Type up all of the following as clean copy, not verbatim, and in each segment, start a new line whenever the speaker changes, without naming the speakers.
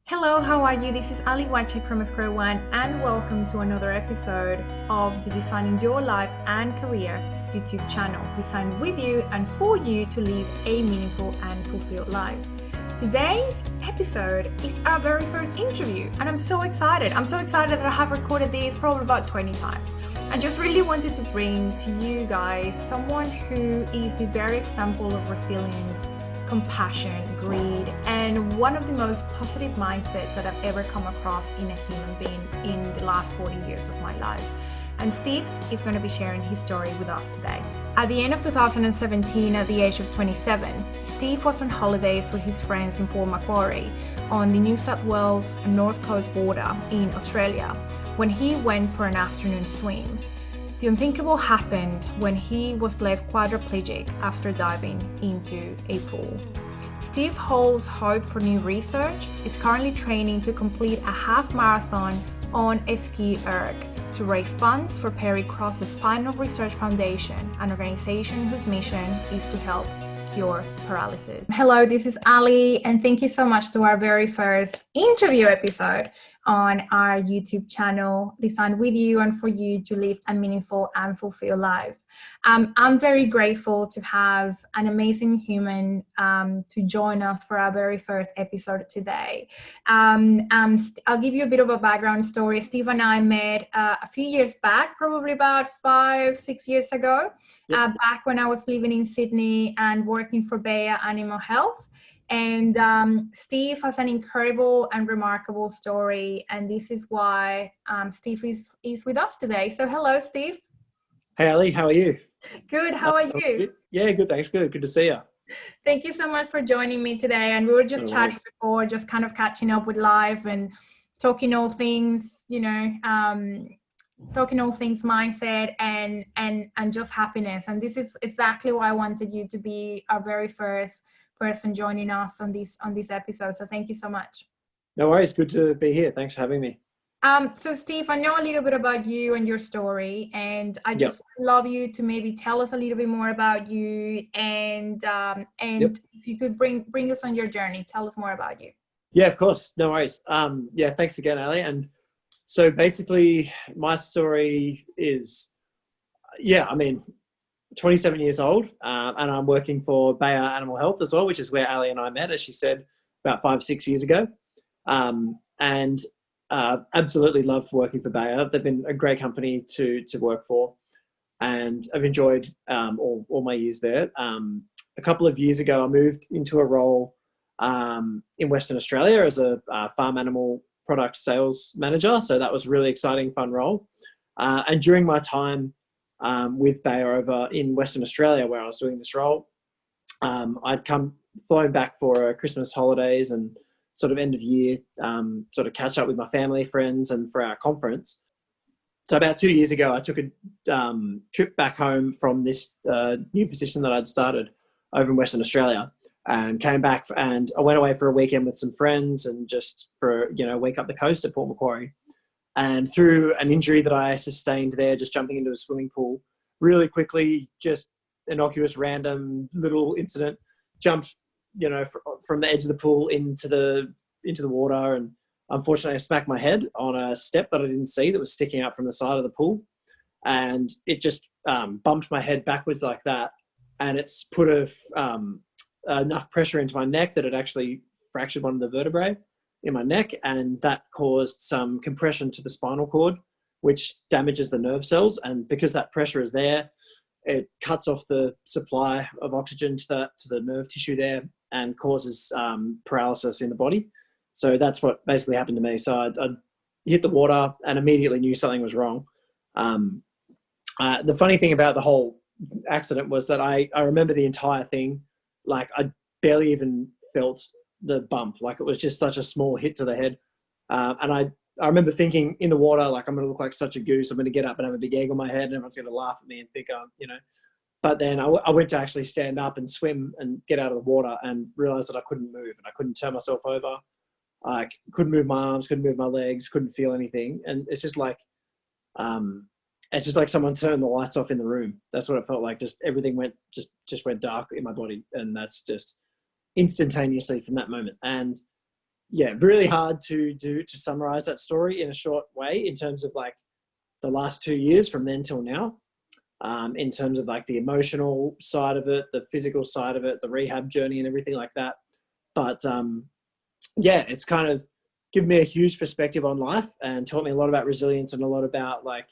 Hello, how are you? This is Ali Wiecek from Square One, and welcome to another episode of the Designing Your Life and Career YouTube channel, designed with you and for you to live a meaningful and fulfilled life. Today's episode is our very first interview, and I'm so excited. I'm so excited that I have recorded this probably about 20 times. I just really wanted to bring to you guys someone who is the very example of resilience, compassion, greed, and one of the most positive mindsets that I've ever come across in a human being in the last 40 years of my life. And Steve is going to be sharing his story with us today. At the end of 2017, at the age of 27, Steve was on holidays with his friends in Port Macquarie on the New South Wales North Coast border in Australia when he went for an afternoon swim. The unthinkable happened when he was left quadriplegic after diving into a pool. Steve holds hope for new research, is currently training to complete a half marathon on a ski erg to raise funds for Perry Cross's Spinal Research Foundation, an organization whose mission is to help cure paralysis. Hello, this is Ali, and thank you so much to our very first interview episode on our YouTube channel, designed with you and for you to live a meaningful and fulfilled life. I'm very grateful to have an amazing human to join us for our very first episode today. I'll give you a bit of a background story. Steve and I met a few years back, probably about 5-6 years ago, back when I was living in Sydney and working for Bayer Animal Health. And Steve has an incredible and remarkable story, and this is why Steve is with us today. So hello, Steve.
Hey Ali, how are you?
Good, how are you?
Yeah, good, thanks. Good to see you.
Thank you so much for joining me today. And we were just chatting before, just kind of catching up with life and talking all things, talking all things mindset and just happiness. And this is exactly why I wanted you to be our very first person joining us on this episode. So thank you so much.
No worries, good to be here. Thanks for having me.
So Steve, I know a little bit about you and your story, and I just love you to maybe tell us a little bit more about you, and if you could bring us on your journey, tell us more about you.
Yeah, of course, no worries. Thanks again, Ali. And so basically my story is, 27 years old, and I'm working for Bayer Animal Health as well, which is where Ali and I met, as she said, about 5-6 years ago. Absolutely love working for Bayer. They've been a great company to work for, and I've enjoyed all my years there. A couple of years ago, I moved into a role in Western Australia as a farm animal product sales manager. So that was a really exciting, fun role. And during my time with Bayer over in Western Australia, where I was doing this role, I'd flown back for Christmas holidays and sort of end of year, sort of catch up with my family, friends, and for our conference. So about 2 years ago, I took a trip back home from this new position that I'd started over in Western Australia, and came back, and I went away for a weekend with some friends and just for a week up the coast at Port Macquarie. And through an injury that I sustained there, just jumping into a swimming pool really quickly, just innocuous, random little incident, jumped from the edge of the pool into the water, and unfortunately I smacked my head on a step that I didn't see that was sticking out from the side of the pool, and it just bumped my head backwards like that, and it's put enough pressure into my neck that it actually fractured one of the vertebrae in my neck, and that caused some compression to the spinal cord, which damages the nerve cells, and because that pressure is there, it cuts off the supply of oxygen to the nerve tissue there and causes paralysis in the body. So that's what basically happened to me. So I hit the water and immediately knew something was wrong. The funny thing about the whole accident was that I remember the entire thing. Like, I barely even felt the bump. Like, it was just such a small hit to the head. And I remember thinking in the water, like, I'm going to look like such a goose. I'm going to get up and have a big egg on my head and everyone's going to laugh at me and think, But then I went to actually stand up and swim and get out of the water and realized that I couldn't move and I couldn't turn myself over. I couldn't move my arms, couldn't move my legs, couldn't feel anything. And it's just like someone turned the lights off in the room. That's what it felt like. Just everything went dark in my body. And that's just instantaneously from that moment. And yeah, really hard to summarize that story in a short way in terms of like the last 2 years from then till now. In terms of like the emotional side of it, the physical side of it, the rehab journey and everything like that. But yeah, it's kind of given me a huge perspective on life and taught me a lot about resilience and a lot about like,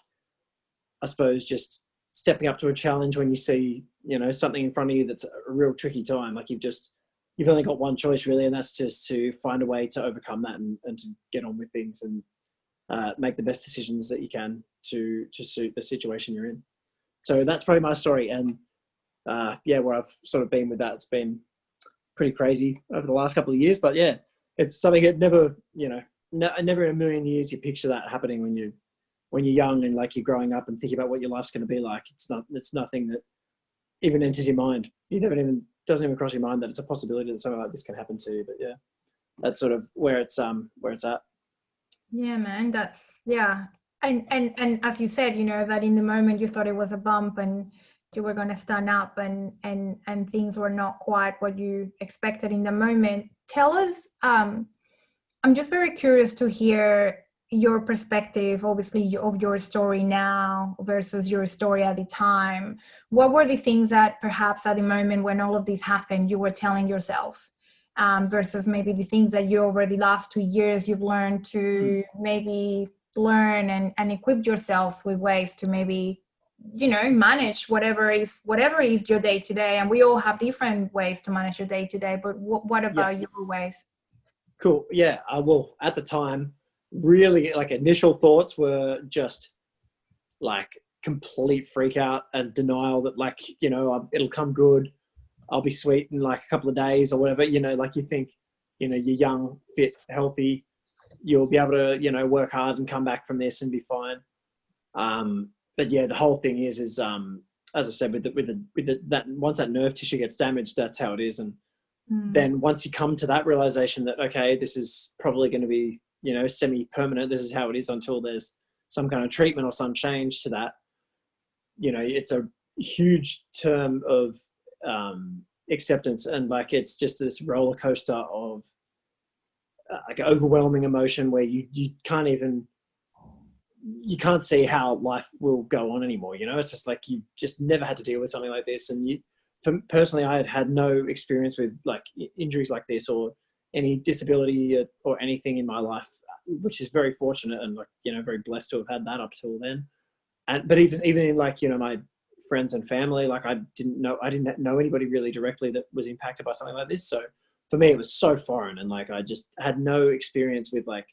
I suppose, just stepping up to a challenge when you see, you know, something in front of you that's a real tricky time. Like you've only got one choice really, and that's just to find a way to overcome that and to get on with things and make the best decisions that you can to suit the situation you're in. So that's probably my story. And yeah, where I've sort of been with that, it's been pretty crazy over the last couple of years. But yeah, it's something that never, you know, never in a million years you picture that happening when you're young and like you're growing up and thinking about what your life's going to be like. It's nothing that even enters your mind. Doesn't even cross your mind that it's a possibility that something like this can happen to you. But yeah, that's sort of where it's at.
Yeah, man, yeah. And as you said, you know, that in the moment you thought it was a bump and you were going to stand up and things were not quite what you expected in the moment. Tell us, I'm just very curious to hear your perspective, obviously, of your story now versus your story at the time. What were the things that perhaps at the moment when all of this happened, you were telling yourself? Versus maybe the things that you over the last 2 years you've learned to maybe learn and equip yourselves with ways to maybe, you know, manage whatever is your day to day. And we all have different ways to manage your day to day, but what about your ways?
Cool. Yeah. Well, at the time, really like initial thoughts were just like complete freak out and denial that like, you know, it'll come good. I'll be sweet in like a couple of days or whatever, you know, like you think, you know, you're young, fit, healthy, you'll be able to, you know, work hard and come back from this and be fine. But yeah, the whole thing is as I said, that once that nerve tissue gets damaged, that's how it is. And then once you come to that realization that, okay, this is probably going to be, you know, semi-permanent, this is how it is until there's some kind of treatment or some change to that, you know, it's a huge term of acceptance. And like, it's just this roller coaster of like overwhelming emotion where you can't see how life will go on anymore. You know, it's just like, you just never had to deal with something like this. And personally, I had no experience with like injuries like this or any disability or anything in my life, which is very fortunate and like, you know, very blessed to have had that up till then. But even in like, you know, my friends and family, like I didn't know anybody really directly that was impacted by something like this. So for me, it was so foreign and like, I just had no experience with like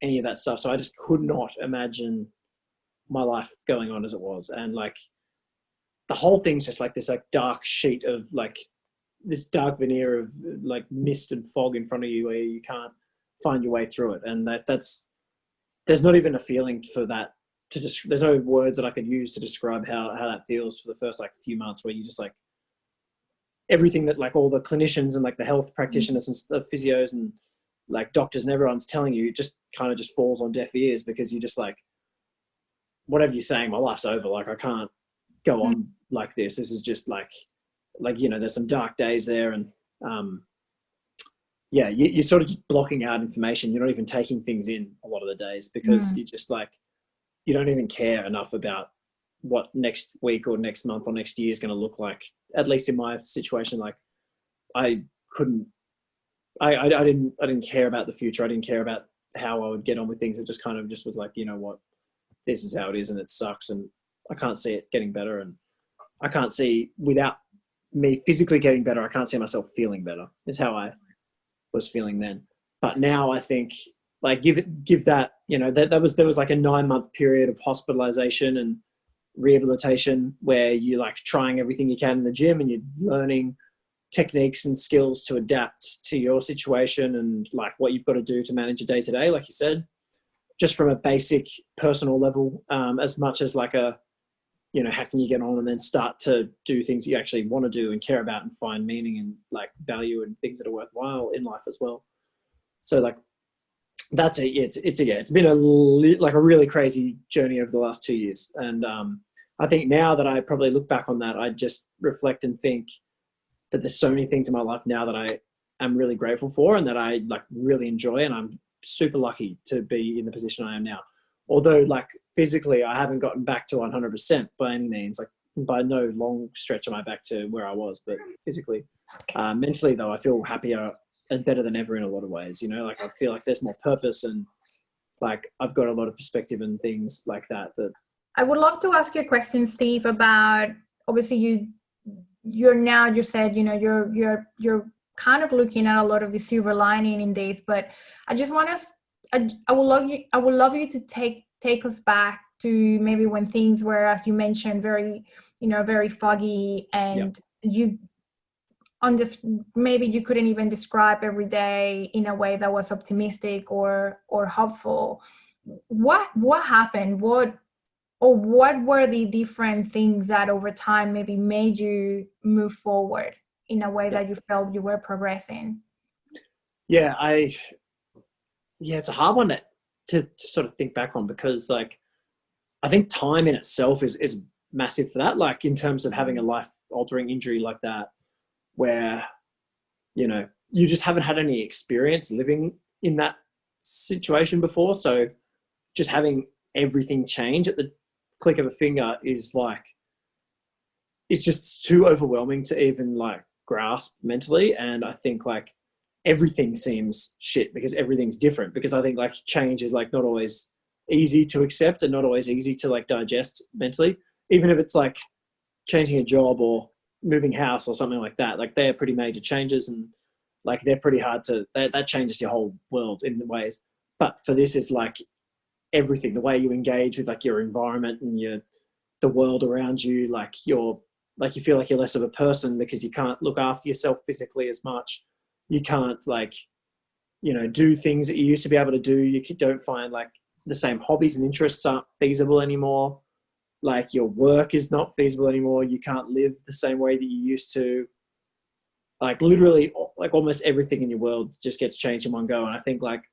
any of that stuff. So I just could not imagine my life going on as it was. And like, the whole thing's just like this like dark sheet of like this dark veneer of like mist and fog in front of you where you can't find your way through it. And there's not even a feeling for that there's no words that I could use to describe how that feels for the first like few months, where you just like everything that like all the clinicians and like the health practitioners and the physios and like doctors and everyone's telling you, it just kind of just falls on deaf ears, because you just like, whatever you're saying, my life's over. Like I can't go on like this. This is just like, you know, there's some dark days there. And yeah, you're sort of just blocking out information. You're not even taking things in a lot of the days, because you just like, you don't even care enough about what next week or next month or next year is going to look like. At least in my situation, like I didn't care about the future. I didn't care about how I would get on with things. It just kind of just was like, you know what, this is how it is and it sucks and I can't see it getting better. And I can't see, without me physically getting better, I can't see myself feeling better, is how I was feeling then. But now I think like give that, you know, there was like a 9-month period of hospitalization and rehabilitation where you're like trying everything you can in the gym and you're learning techniques and skills to adapt to your situation and like what you've got to do to manage your day to day, like you said, just from a basic personal level, as much as like a, you know, how can you get on and then start to do things you actually want to do and care about and find meaning and like value and things that are worthwhile in life as well. So like, that's it. It's been a really crazy journey over the last 2 years. And I think now that I probably look back on that, I just reflect and think that there's so many things in my life now that am really grateful for and that I like really enjoy. And I'm super lucky to be in the position I am now. Although like physically I haven't gotten back to 100% by any means, like by no long stretch am I back to where I was, but physically, mentally though, I feel happier and better than ever in a lot of ways, you know, like I feel like there's more purpose and like I've got a lot of perspective and things like that.
I would love to ask you a question, Steve, about obviously you're now, you said, you know, you're kind of looking at a lot of the silver lining in this, but I just want us, I would love you to take us back to maybe when things were, as you mentioned, very, you know, very foggy, and you on this, maybe you couldn't even describe every day in a way that was optimistic or hopeful. What happened? What were the different things that over time maybe made you move forward in a way that you felt you were progressing?
Yeah, it's a hard one to sort of think back on, because like I think time in itself is massive for that. Like in terms of having a life altering injury like that, where, you know, you just haven't had any experience living in that situation before. So just having everything change at the click of a finger is like, it's just too overwhelming to even like grasp mentally. And I think like everything seems shit because everything's different, because I think like change is like not always easy to accept and not always easy to like digest mentally, even if it's like changing a job or moving house or something like that. Like they're pretty major changes, and like they're pretty hard to, that changes your whole world in ways. But for this is like everything, the way you engage with like your environment and the world around you, like you feel like you're less of a person because you can't look after yourself physically as much. You can't like, you know, do things that you used to be able to do. You don't find like the same hobbies and interests aren't feasible anymore. Like your work is not feasible anymore. You can't live the same way that you used to. Like literally like almost everything in your world just gets changed in one go. And I think like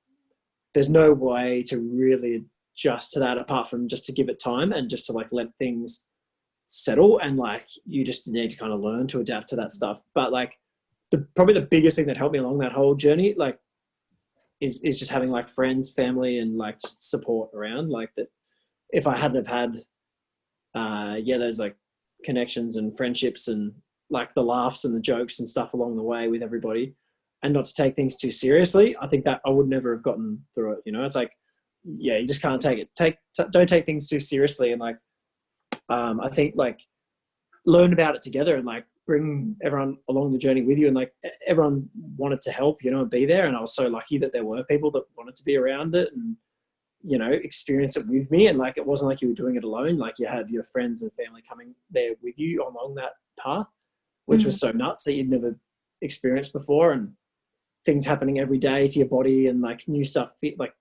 there's no way to really adjust to that apart from just to give it time and just to like let things settle. And like you just need to kind of learn to adapt to that stuff. But like probably the biggest thing that helped me along that whole journey like is just having like friends, family, and like just support around. Like that if I hadn't have had those like connections and friendships and like the laughs and the jokes and stuff along the way with everybody, and not to take things too seriously, I think that I would never have gotten through it. You know, it's like, yeah, you just can't don't take things too seriously. And like, I think like learn about it together and like bring everyone along the journey with you. And like everyone wanted to help, you know, and be there. And I was so lucky that there were people that wanted to be around it and, you know, experience it with me. And like, it wasn't like you were doing it alone. Like you had your friends and family coming there with you along that path, which was so nuts that you'd never experienced before. And things happening every day to your body and like new stuff, like,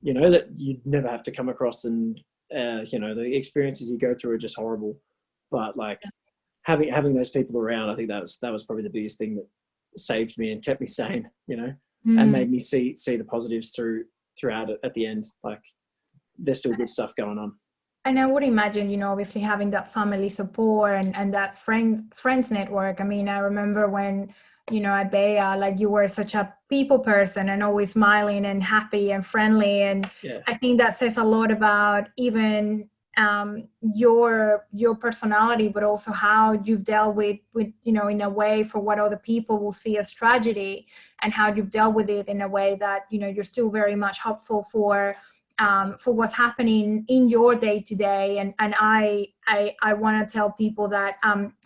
you know, that you'd never have to come across. And, you know, the experiences you go through are just horrible. But like having those people around, I think that was probably the biggest thing that saved me and kept me sane, you know, and made me see the positives throughout it at the end. Like there's still good stuff going on.
And I would imagine, you know, obviously having that family support and that friends network. I mean, I remember when, you know, at Bea, like you were such a people person and always smiling and happy and friendly. And I think that says a lot about even your personality, but also how you've dealt with, you know, in a way for what other people will see as tragedy, and how you've dealt with it in a way that, you know, you're still very much hopeful for what's happening in your day to day. And I want to tell people that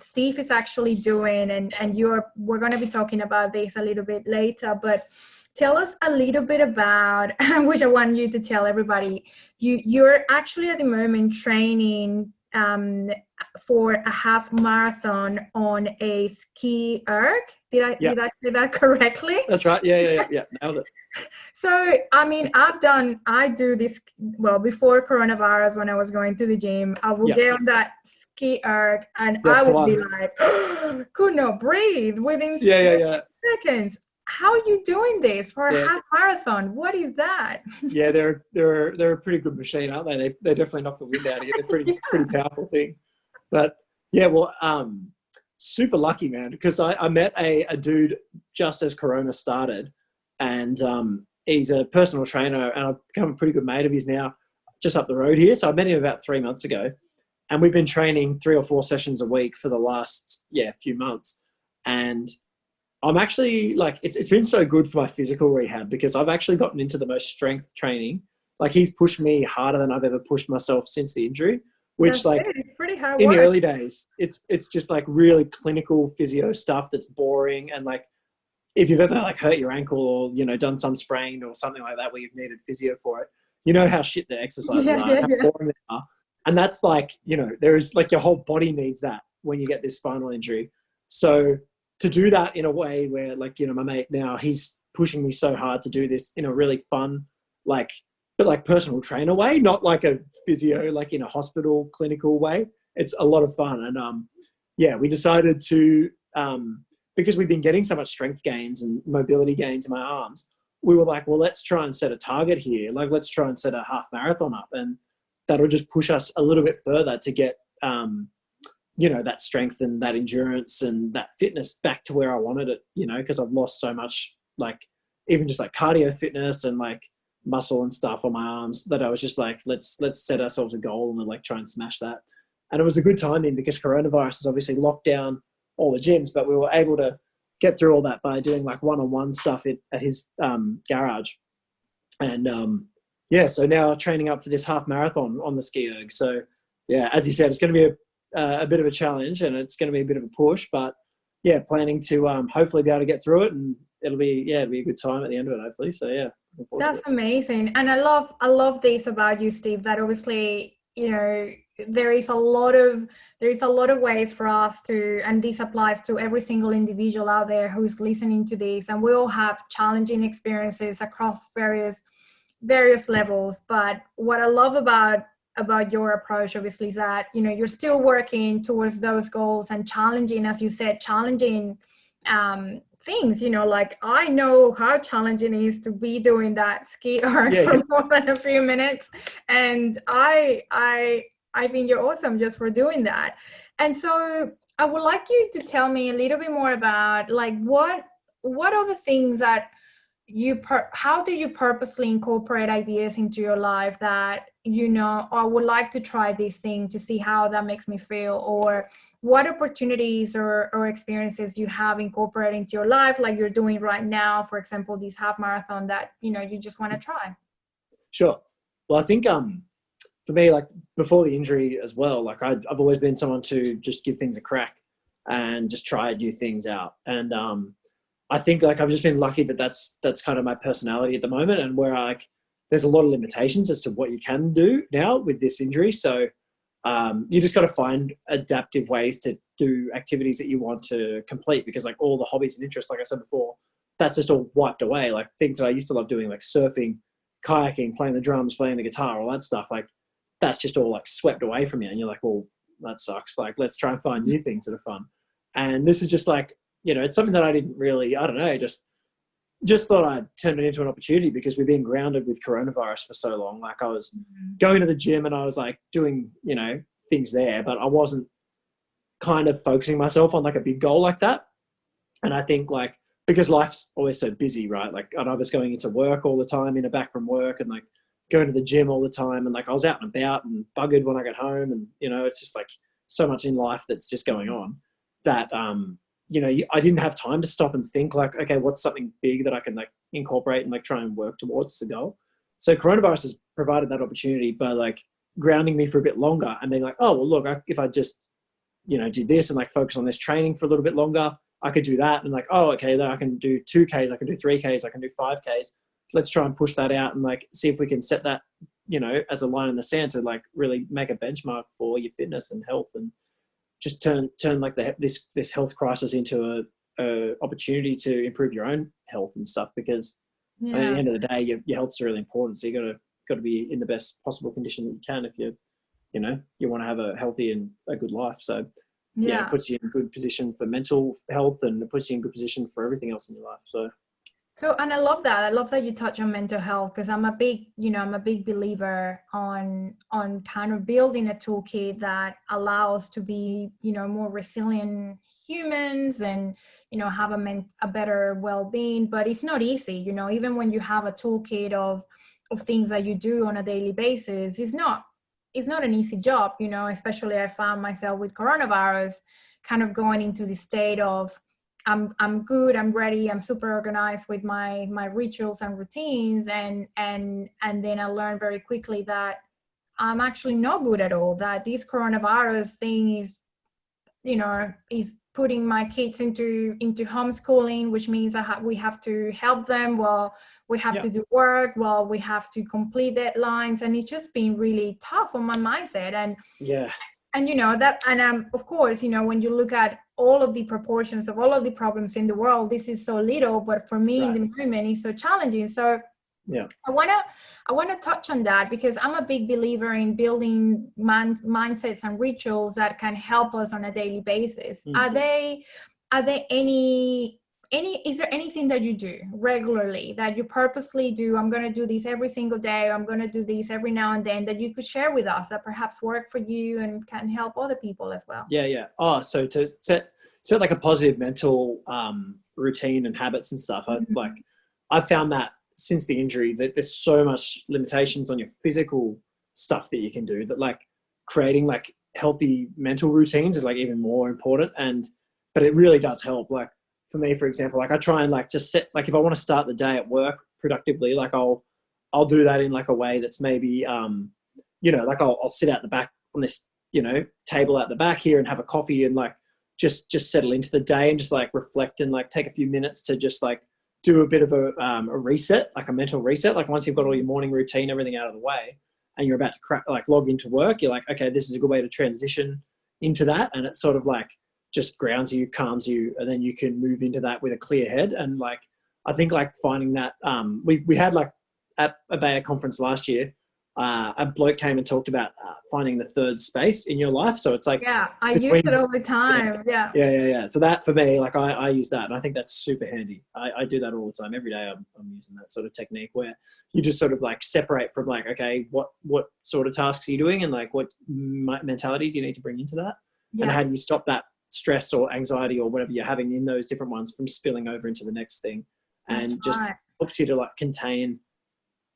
Steve is actually doing, and we're going to be talking about this a little bit later, but tell us a little bit about, which I want you to tell everybody, you're actually at the moment training for a half marathon on a ski erg. Did I say that correctly?
That's right. Yeah. Nailed it.
So, I mean, I do this, well, before coronavirus, when I was going to the gym, I would get on that ski erg and I would be like, could not breathe within seconds. How are you doing this for a half marathon? What is that? Yeah,
they're a pretty good machine, aren't they? They definitely knock the wind out of you. They're pretty powerful thing. But yeah, well, super lucky, man, because I met a dude just as Corona started, and he's a personal trainer, and I've become a pretty good mate of his now, just up the road here. So I met him about 3 months ago, and we've been training 3 or 4 sessions a week for the last few months. And I'm actually like, it's been so good for my physical rehab, because I've actually gotten into the most strength training. Like, he's pushed me harder than I've ever pushed myself since the injury, which
It's pretty hard
in
work.
the early days, it's just like really clinical physio stuff that's boring. And like, if you've ever like hurt your ankle, or, you know, done some sprain or something like that where you've needed physio for it, you know how shit the exercises are, and how boring they are. And that's like, you know, there is like, your whole body needs that when you get this spinal injury. So to do that in a way where, like, you know, my mate now, he's pushing me so hard to do this in a really fun, like, but like personal trainer way, not like a physio, like in a hospital clinical way. It's a lot of fun. And we decided to, because we've been getting so much strength gains and mobility gains in my arms, we were like, well, let's try and set a target here. Like, let's try and set a half marathon up, and that'll just push us a little bit further to get, you know, that strength and that endurance and that fitness back to where I wanted it, you know, because I've lost so much, like, even just like cardio fitness and like muscle and stuff on my arms, that I was just like, let's set ourselves a goal and like try and smash that. And it was a good timing, because coronavirus has obviously locked down all the gyms, but we were able to get through all that by doing like one-on-one stuff at his garage. And so now training up for this half marathon on the ski erg. So yeah, as you said, it's going to be a bit of a challenge, and it's going to be a bit of a push, but yeah, planning to hopefully be able to get through it, and it'll be a good time at the end of it, hopefully. So yeah,
That's amazing. And I love this about you, Steve, that obviously, you know, there is a lot of ways for us to, and this applies to every single individual out there who is listening to this, and we all have challenging experiences across various levels. But what I love about your approach, obviously, is that, you know, you're still working towards those goals and challenging, as you said, challenging things, you know, like, I know how challenging it is to be doing that ski arc for more than a few minutes, and I think you're awesome just for doing that. And so I would like you to tell me a little bit more about, like, what are the things that how do you purposely incorporate ideas into your life that, you know, I would like to try this thing to see how that makes me feel, or what opportunities or experiences you have incorporated into your life, like you're doing right now, for example, this half marathon that, you know, you just want to try?
Sure. Well, I think for me, like, before the injury as well, like, I've always been someone to just give things a crack and just try new things out. And I think, like, I've just been lucky that that's kind of my personality at the moment, and where there's a lot of limitations as to what you can do now with this injury. So you just got to find adaptive ways to do activities that you want to complete, because like all the hobbies and interests, like I said before, that's just all wiped away. Like things that I used to love doing, like surfing, kayaking, playing the drums, playing the guitar, all that stuff, like that's just all like swept away from you. And you're like, well, that sucks. Like, let's try and find new things that are fun. And this is just like, you know, it's something that I didn't really, I don't know, just thought I'd turn it into an opportunity, because we've been grounded with coronavirus for so long. Like I was going to the gym and I was like doing, you know, things there, but I wasn't kind of focusing myself on like a big goal like that. And I think like, because life's always so busy, right? Like I was going into work all the time, back from work, and like going to the gym all the time. And like I was out and about and buggered when I got home. And, you know, it's just like so much in life that's just going on that, you know, I didn't have time to stop and think like, okay, what's something big that I can like incorporate and like try and work towards the goal. So coronavirus has provided that opportunity by like grounding me for a bit longer and being like, oh, well, look, if I just, you know, do this and like focus on this training for a little bit longer, I could do that. And like, oh, okay, then I can do 2Ks, I can do 3Ks, I can do 5Ks. Let's try and push that out and like see if we can set that, you know, as a line in the sand to like really make a benchmark for your fitness and health, and just turn like this health crisis into a opportunity to improve your own health and stuff. Because at the end of the day, your health's really important. So you got to be in the best possible condition that you can if you want to have a healthy and a good life. So it puts you in a good position for mental health, and it puts you in a good position for everything else in your life. So
So, and I love that. I love that you touch on mental health, because I'm a big, I'm a big believer on kind of building a toolkit that allows to be, more resilient humans, and, have a better well-being. But it's not easy, even when you have a toolkit of things that you do on a daily basis, it's not an easy job, especially I found myself with coronavirus kind of going into the state of, I'm good, I'm ready, I'm super organized with my rituals and routines, and then I learned very quickly that I'm actually not good at all, that this coronavirus thing is putting my kids into homeschooling, which means we have to help them while we have to do work, while we have to complete deadlines, and it's just been really tough on my mindset. And that, and of course, when you look at all of the proportions of all of the problems in the world, this is so little, but for me in the moment it's so challenging. So I want to touch on that, because I'm a big believer in building mindsets and rituals that can help us on a daily basis. Are there is there anything that you do regularly, that you purposely do? I'm going to do this every single day, or I'm going to do this every now and then, that you could share with us that perhaps work for you and can help other people as well?
Oh, so to set like a positive mental routine and habits and stuff, I've found that since the injury that there's so much limitations on your physical stuff that you can do, that like creating like healthy mental routines is like even more important. But it really does help. Like for me, for example, like I try and like just set, like if I want to start the day at work productively, like I'll do that in like a way that's maybe like I'll sit out the back on this table out the back here and have a coffee and like just settle into the day and just like reflect and like take a few minutes to just like do a bit of a reset, like a mental reset. Like once you've got all your morning routine, everything out of the way, and you're about to log into work, you're like, okay, this is a good way to transition into that. And it sort of like just grounds you, calms you, and then you can move into that with a clear head. And like, I think like finding that, we had like at a Bayer conference last year, a bloke came and talked about finding the third space in your life. So it's like,
I use it all the time. Yeah.
So that for me, like I use that, and I think that's super handy. I do that all the time. Every day I'm using that sort of technique where you just sort of like separate from like, okay, what sort of tasks are you doing, and like what mentality do you need to bring into that, and how do you stop that stress or anxiety or whatever you're having in those different ones from spilling over into the next thing. And just helps you to like contain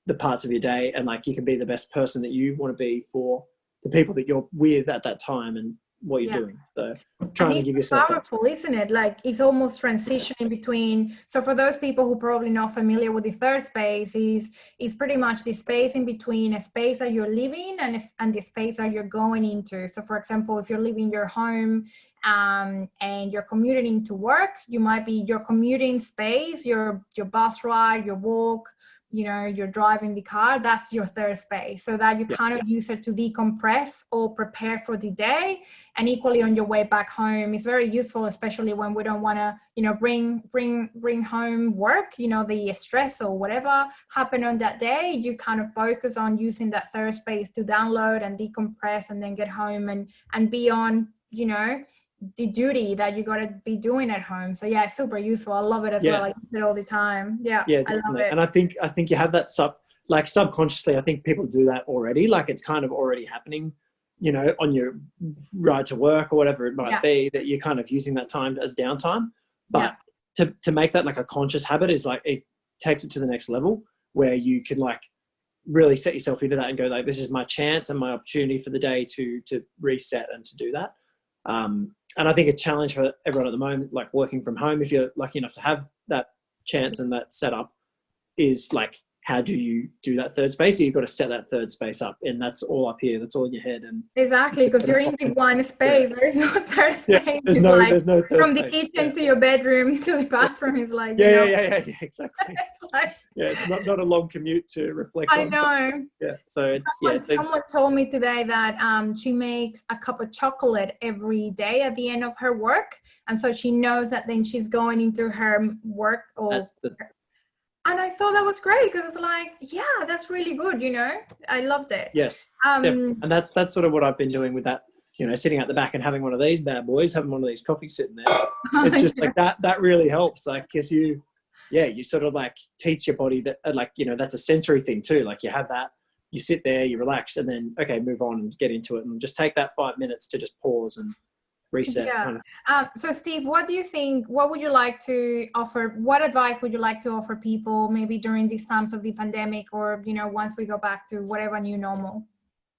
the parts of your day, and like you can be the best person that you want to be for the people that you're with at that time and what you're doing. So trying to give yourself
powerful, isn't it? Like it's almost transitioning between. So for those people who probably not familiar with the third space, is pretty much the space in between a space that you're living and the space that you're going into. So for example, if you're leaving your home and you're commuting to work, you might be your commuting space, your bus ride, your walk, you're driving the car, that's your third space, so that you kind of use it to decompress or prepare for the day. And equally on your way back home, it's very useful, especially when we don't want to bring home work, the stress or whatever happened on that day. You kind of focus on using that third space to download and decompress, and then get home and be on the duty that you got to be doing at home. So it's super useful. I love it as well. I use it all the time. I love it.
And I think you have that subconsciously, I think people do that already. Like it's kind of already happening, on your ride to work or whatever it might be, that you're kind of using that time as downtime. But to make that like a conscious habit is like, it takes it to the next level where you can like really set yourself into that and go like, this is my chance and my opportunity for the day to reset and to do that. And I think a challenge for everyone at the moment, like working from home, if you're lucky enough to have that chance and that setup, is like, how do you do that third space? So you've got to set that third space up, and that's all up here. That's all in your head. And
exactly, because you're in the one space. There's no third space.
There's no third
from
space.
The kitchen to your bedroom to the bathroom is like
exactly.
It's like,
it's not a long commute to reflect on.
I know.
So it's
someone told me today that she makes a cup of chocolate every day at the end of her work, and so she knows that then she's going into her work and I thought that was great, because it's like, that's really good, I loved it.
Yes, and that's sort of what I've been doing with that, sitting at the back and having one of these bad boys, having one of these coffees sitting there. It's just like that really helps, like, because you yeah, you sort of like teach your body that, like, you know, that's a sensory thing too. Like you have that, you sit there, you relax, and then, okay, move on and get into it, and just take that 5 minutes to just pause and reset.
Yeah.
Kind of.
So Steve, what do you think, what would you like to offer, what advice would you like to offer people maybe during these times of the pandemic, or, you know, once we go back to whatever new normal?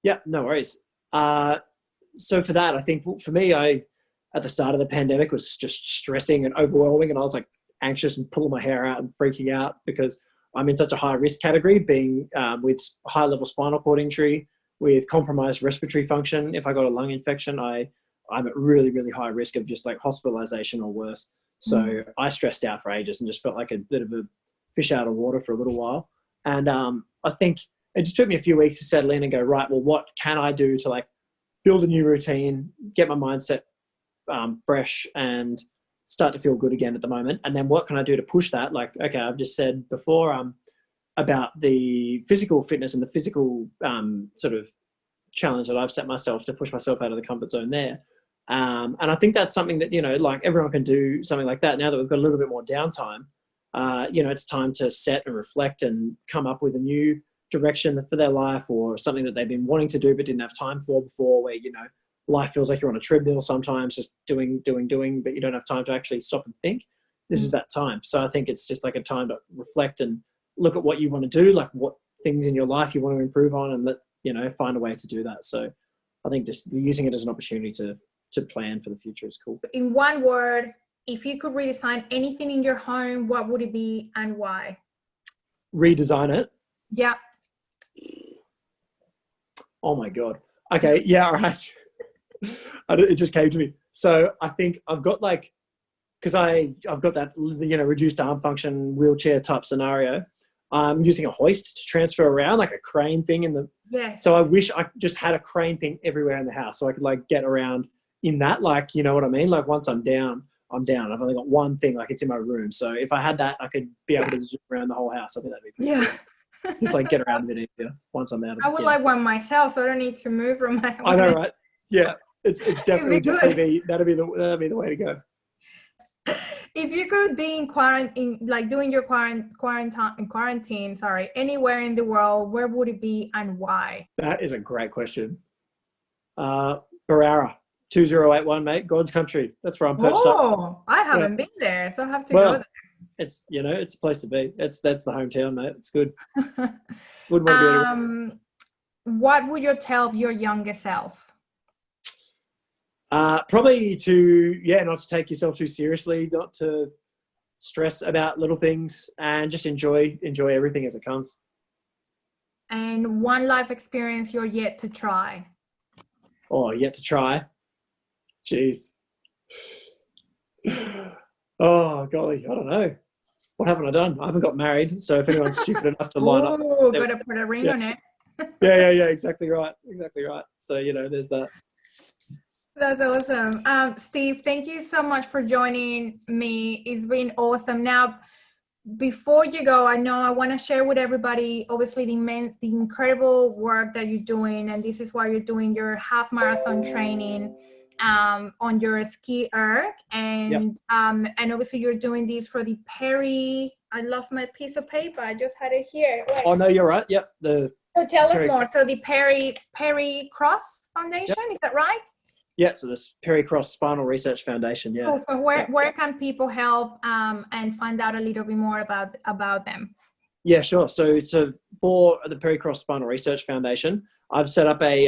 Yeah, no worries. So for that, I think for me, at the start of the pandemic was just stressing and overwhelming, and I was like anxious and pulling my hair out and freaking out because I'm in such a high risk category, being with high level spinal cord injury, with compromised respiratory function. If I got a lung infection, I'm at really, really high risk of just like hospitalization or worse. So I stressed out for ages and just felt like a bit of a fish out of water for a little while. And I think it just took me a few weeks to settle in and go, right, well, what can I do to like build a new routine, get my mindset fresh, and start to feel good again at the moment. And then what can I do to push that? Like, okay, I've just said before about the physical fitness and the physical sort of challenge that I've set myself to push myself out of the comfort zone there. And I think that's something that, you know, like everyone can do something like that now that we've got a little bit more downtime. You know, it's time to set and reflect and come up with a new direction for their life, or something that they've been wanting to do but didn't have time for before, where, you know, life feels like you're on a treadmill sometimes, just doing, but you don't have time to actually stop and think. This is that time. So I think it's just like a time to reflect and look at what you want to do, like what things in your life you want to improve on, and you know, find a way to do that. So I think just using it as an opportunity to plan for the future is cool.
In one word, if you could redesign anything in your home, what would it be and why?
Redesign it?
Yeah.
Oh my God. Okay. Yeah. All right. It just came to me. So I think I've got like, because I've got that, you know, reduced arm function wheelchair type scenario. I'm using a hoist to transfer around, like a crane thing in the.
Yes.
So I wish I just had a crane thing everywhere in the house, so I could like get around in that, like, you know what I mean? Like once I'm down, I'm down. I've only got one thing, like it's in my room. So if I had that, I could be able to zoom around the whole house. I think that'd be pretty cool. Just like get around a bit easier once I'm out of it.
I would like one myself, so I don't need to move from my home.
I know, right? Yeah, it's definitely that'd be the way to go.
If you could be in quarantine, like doing your quarantine, anywhere in the world, where would it be and why?
That is a great question. Barara, 2081, mate. God's country. That's where I'm perched up.
Oh, I haven't been there, so I have to go there.
It's, you know, it's a place to be. That's the hometown, mate. It's good. Wouldn't want to be anywhere.
What would you tell your younger self?
Probably to, not to take yourself too seriously, not to stress about little things, and just enjoy everything as it comes.
And one life experience you're yet to try.
Oh, yet to try. Jeez. Oh, golly, I don't know. What haven't I done? I haven't got married, so if anyone's stupid enough to line up.
Oh, got to put a ring on it.
Yeah, exactly right. So, you know, there's that.
That's awesome. Steve, thank you so much for joining me. It's been awesome. Now, before you go, I know I want to share with everybody, obviously, the incredible work that you're doing, and this is why you're doing your half marathon training on your ski erg, and obviously you're doing this for the Perry. I lost my piece of paper. I just had it here. Wait.
Oh no, you're right. Yep.
So tell us more. So the Perry Cross Foundation, is that right?
Yeah, so this Perry Cross Spinal Research Foundation, yeah.
Cool. So where can people help and find out a little bit more about them? Yeah,
sure. So for the Perry Cross Spinal Research Foundation, I've set up a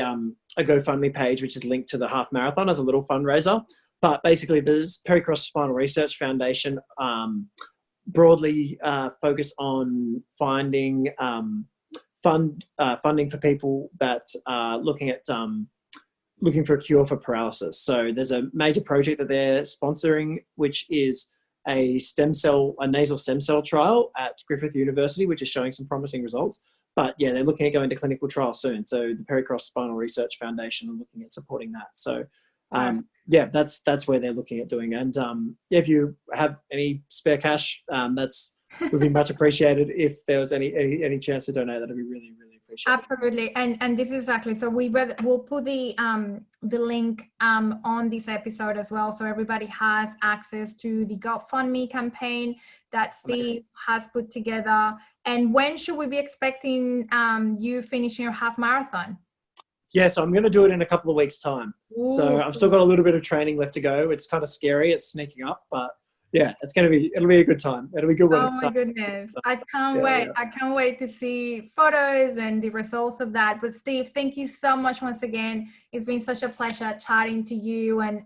GoFundMe page, which is linked to the half marathon as a little fundraiser. But basically, this Perry Cross Spinal Research Foundation broadly focus on finding funding for people that are looking for a cure for paralysis. So there's a major project that they're sponsoring, which is a nasal stem cell trial at Griffith University, which is showing some promising results. But yeah, they're looking at going to clinical trial soon. So the Perry Cross Spinal Research Foundation are looking at supporting that. So that's where they're looking at doing. And if you have any spare cash, that's would be much appreciated. If there was any chance to donate, that'd be really, really appreciated. appreciate it.
Absolutely. And this is exactly, so we'll put the link on this episode as well, so everybody has access to the GoFundMe campaign that Steve has put together. And when should we be expecting you finishing your half marathon?
Yeah, so I'm going to do it in a couple of weeks' time.
Ooh.
So I've still got a little bit of training left to go. It's kind of scary. It's sneaking up, but yeah, it'll be a good time. It'll be good when it's
my goodness. I can't wait.
Yeah.
I can't wait to see photos and the results of that. But Steve, thank you so much once again. It's been such a pleasure chatting to you and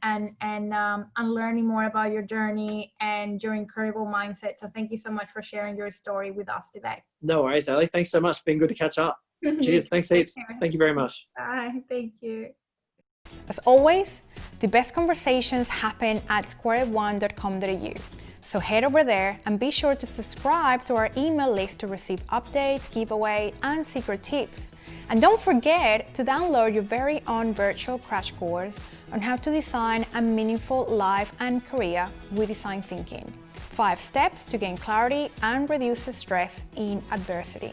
learning more about your journey and your incredible mindset. So thank you so much for sharing your story with us today.
No worries, Ali. Thanks so much. Been good to catch up. Cheers. Thanks heaps. Thank you very much.
Bye. Thank you.
As always, the best conversations happen at squareone.com.au. So head over there and be sure to subscribe to our email list to receive updates, giveaway, and secret tips. And don't forget to download your very own virtual crash course on how to design a meaningful life and career with design thinking. 5 steps to gain clarity and reduce stress in adversity.